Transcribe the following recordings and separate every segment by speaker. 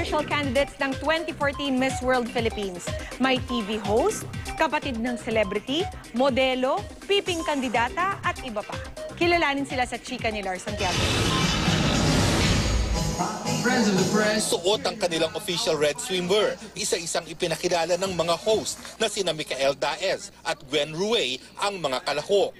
Speaker 1: official candidates ng 2014 Miss World Philippines. May TV host, kapatid ng celebrity, modelo, piping kandidata at iba pa. Kilalanin sila sa chika ni Lars Santiago.
Speaker 2: Suot ang kanilang official red swimwear, isa-isang ipinakilala ng mga host na sina Micael Daez at Gwen Ruey ang mga kalahok.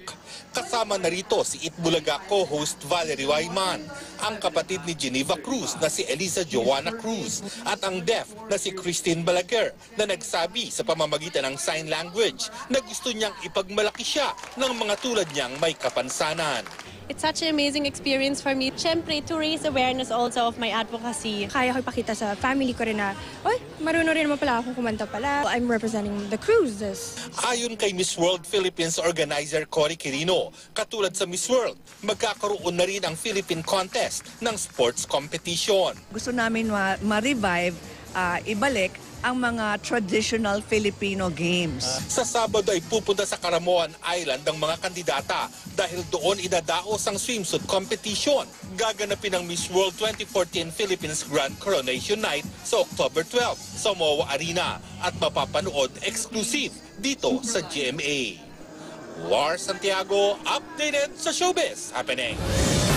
Speaker 2: Kasama na rito si Itbulaga co-host Valerie Wyman, ang kapatid ni Geneva Cruz na si Eliza Joanna Cruz at ang deaf na si Christine Balaguer na nagsabi sa pamamagitan ng sign language na gusto niyang ipagmalaki siya ng mga tulad niyang may kapansanan.
Speaker 3: It's such an amazing experience for me. Siyempre, to raise awareness also of my advocacy.
Speaker 4: Kaya ko ipakita sa family ko rin na, oy, marunong rin naman pala akong kumanta pala. I'm representing the cruises.
Speaker 2: Ayon kay Miss World Philippines organizer Cory Quirino, katulad sa Miss World, magkakaroon na rin ang Philippine Contest ng sports competition.
Speaker 5: Gusto namin ma-revive, ibalik ang mga traditional Filipino games.
Speaker 2: Sa Sabado ay pupunta sa Caramoan Island ang mga kandidata dahil doon idadaos ang swimsuit competition. Gaganapin ang Miss World 2014 Philippines Grand Coronation Night sa October 12 sa MOA Arena at mapapanood exclusive dito sa GMA. Lars Santiago, updated sa Showbiz Happening.